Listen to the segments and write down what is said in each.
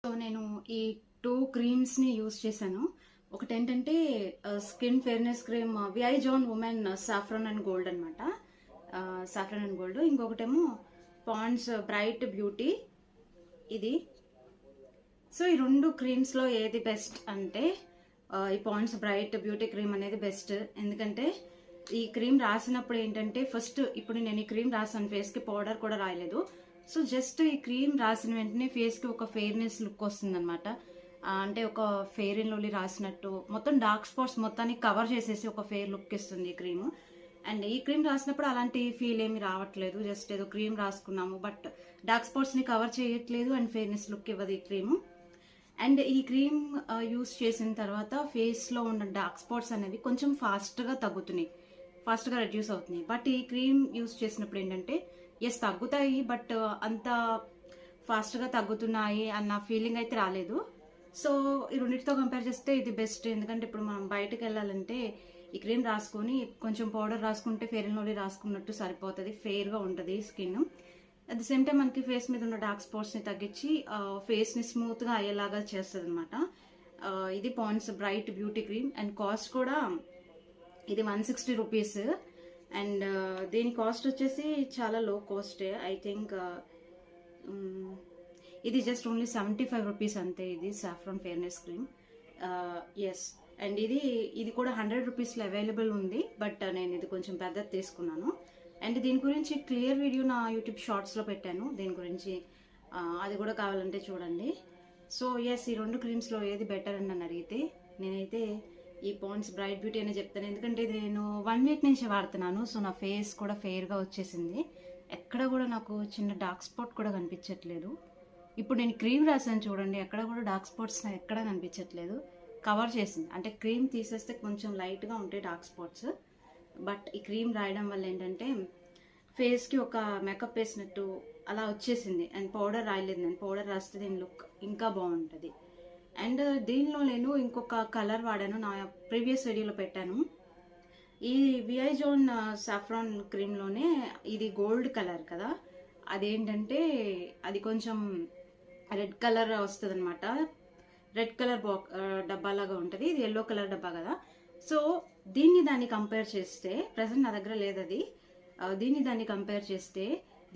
So నేను ఈ 2 క్రీమ్స్ని use చేశాను. ఒకటేంటంటే skin fairness cream VI John women saffron and gold అనమాట. Saffron and gold. ఇంకొకటేమో పాండ్స్ బ్రైట్ బ్యూటీ ఇది. సో ఈ 2 క్రీమ్స్లో ఏది బెస్ట్ అంటే ఈ పాండ్స్ బ్రైట్ బ్యూటీ క్రీమ్ అనేది బెస్ట్. ఎందుకంటే ఈ క్రీమ్ రాసినప్పుడు ఏంటంటే ఫస్ట్ ఇప్పుడు నేను ఈ క్రీమ్ రాసాను, ఫేస్కి పౌడర్ కూడా రాయలేదు. సో జస్ట్ ఈ క్రీమ్ రాసిన వెంటనే ఫేస్కి ఒక ఫెయిర్నెస్ లుక్ వస్తుందన్నమాట. అంటే ఒక ఫెయిర్ అండ్ లవ్లీ రాసినట్టు మొత్తం డార్క్ స్పాట్స్ మొత్తాన్ని కవర్ చేసేసి ఒక ఫెయిర్ లుక్ ఇస్తుంది ఈ క్రీమ్. అండ్ ఈ క్రీమ్ రాసినప్పుడు అలాంటి ఫీల్ ఏమి రావట్లేదు. జస్ట్ ఏదో క్రీమ్ రాసుకున్నాము బట్ డార్క్ స్పాట్స్ని కవర్ చేయట్లేదు అండ్ ఫెయిర్నెస్ లుక్ ఇవ్వదు ఈ క్రీమ్. అండ్ ఈ క్రీమ్ యూస్ చేసిన తర్వాత ఫేస్లో ఉన్న డార్క్ స్పాట్స్ అనేవి కొంచెం ఫాస్ట్గా తగ్గుతున్నాయి, ఫాస్ట్గా రెడ్యూస్ అవుతున్నాయి. బట్ ఈ క్రీమ్ యూస్ చేసినప్పుడు ఏంటంటే ఎస్ తగ్గుతాయి బట్ అంత ఫాస్ట్గా తగ్గుతున్నాయి అన్న ఫీలింగ్ అయితే రాలేదు. సో ఈ రెండింటితో కంపేర్ చేస్తే ఇది బెస్ట్. ఎందుకంటే ఇప్పుడు మనం బయటకు వెళ్ళాలంటే ఈ క్రీమ్ రాసుకొని కొంచెం పౌడర్ రాసుకుంటే ఫెయిర్ అండ్ లవ్లీ రాసుకున్నట్టు సరిపోతుంది, ఫెయిర్గా ఉంటుంది skin. At the same time మనకి ఫేస్ మీద ఉన్న డార్క్ స్పాట్స్ని తగ్గించి ఫేస్ని స్మూత్గా అయ్యేలాగా చేస్తుంది అనమాట. ఇది Pond's bright beauty cream. And cost కూడా ఇది 160 రూపీస్. అండ్ దీని కాస్ట్ వచ్చేసి చాలా లో కాస్టే. ఐ థింక్ ఇది జస్ట్ ఓన్లీ 75 రూపీస్ అంతే. ఇది saffron fairness cream. Yes. And ఇది కూడా 100 రూపీస్లో అవైలబుల్ ఉంది. బట్ నేను ఇది కొంచెం పెద్దది తీసుకున్నాను. అండ్ దీని గురించి క్లియర్ వీడియో నా యూట్యూబ్ షార్ట్స్లో పెట్టాను దీని గురించి, అది కూడా కావాలంటే చూడండి. సో ఎస్, ఈ 2 క్రీమ్స్లో ఏది బెటర్ అని నన్ను అడిగితే నేనైతే ఈ పాండ్స్ బ్రైట్ బ్యూటీ అనే చెప్తాను. ఎందుకంటే ఇది నేను 1 వీక్ నుంచి వాడుతున్నాను. సో నా ఫేస్ కూడా ఫెయిర్గా వచ్చేసింది, ఎక్కడ కూడా నాకు చిన్న డార్క్ స్పాట్ కూడా కనిపించట్లేదు. ఇప్పుడు నేను క్రీమ్ రాసాను చూడండి, ఎక్కడ కూడా డార్క్ స్పాట్స్ ఎక్కడ కనిపించట్లేదు, కవర్ చేసింది. అంటే క్రీమ్ తీసేస్తే కొంచెం లైట్గా ఉంటాయి డార్క్ స్పాట్స్, బట్ ఈ క్రీమ్ రాయడం వల్ల ఏంటంటే ఫేస్కి ఒక మేకప్ వేసినట్టు అలా వచ్చేసింది. అండ్ పౌడర్ రాయలేదు, నేను పౌడర్ రాస్తే దీని లుక్ ఇంకా బాగుంటుంది. అండ్ దీనిలో నేను ఇంకొక కలర్ వాడాను, నా ప్రీవియస్ వీడియోలో పెట్టాను. ఈ విఐ జాన్ సాఫ్రాన్ క్రీమ్లోనే ఇది గోల్డ్ కలర్ కదా, అదేంటంటే అది కొంచెం రెడ్ కలర్ వస్తుంది అనమాట. రెడ్ కలర్ డబ్బాలాగా ఉంటుంది, ఇది ఎల్లో కలర్ డబ్బా కదా. సో దాన్ని కంపేర్ చేస్తే ప్రజెంట్ నా దగ్గర లేదు అది. దాన్ని కంపేర్ చేస్తే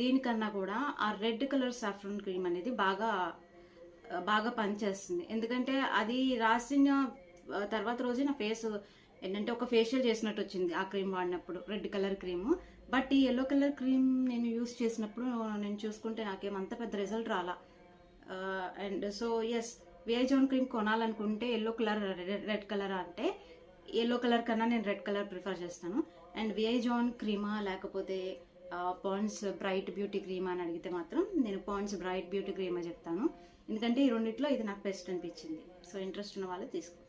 దీనికన్నా కూడా ఆ రెడ్ కలర్ సాఫ్రాన్ క్రీమ్ అనేది బాగా పనిచేస్తుంది. ఎందుకంటే అది రాసిన తర్వాత రోజే నా ఫేస్ ఏంటంటే ఒక ఫేషియల్ చేసినట్టు వచ్చింది ఆ క్రీమ్ వాడినప్పుడు, రెడ్ కలర్ క్రీమ్. బట్ ఈ ఎల్లో కలర్ క్రీమ్ నేను యూస్ చేసినప్పుడు నేను చూసుకుంటే నాకేమంత పెద్ద రిజల్ట్ రాలా. And so yes, VI John cream కొనాలనుకుంటే ఎల్లో కలర్ రెడ్ కలర్ అంటే ఎల్లో కలర్ కన్నా నేను రెడ్ కలర్ ప్రిఫర్ చేస్తాను. అండ్ విఐ జాన్ క్రీమా లేకపోతే పాండ్స్ బ్రైట్ బ్యూటీ క్రీమ్ అని అడిగితే మాత్రం నేను పాండ్స్ బ్రైట్ బ్యూటీ క్రీమ్ అని చెప్తాను. ఎందుకంటే ఈ రెండిట్లో ఇది నాకు బెస్ట్ అనిపించింది. సో ఇంట్రెస్ట్ ఉన్న వాళ్ళు తీసుకోండి.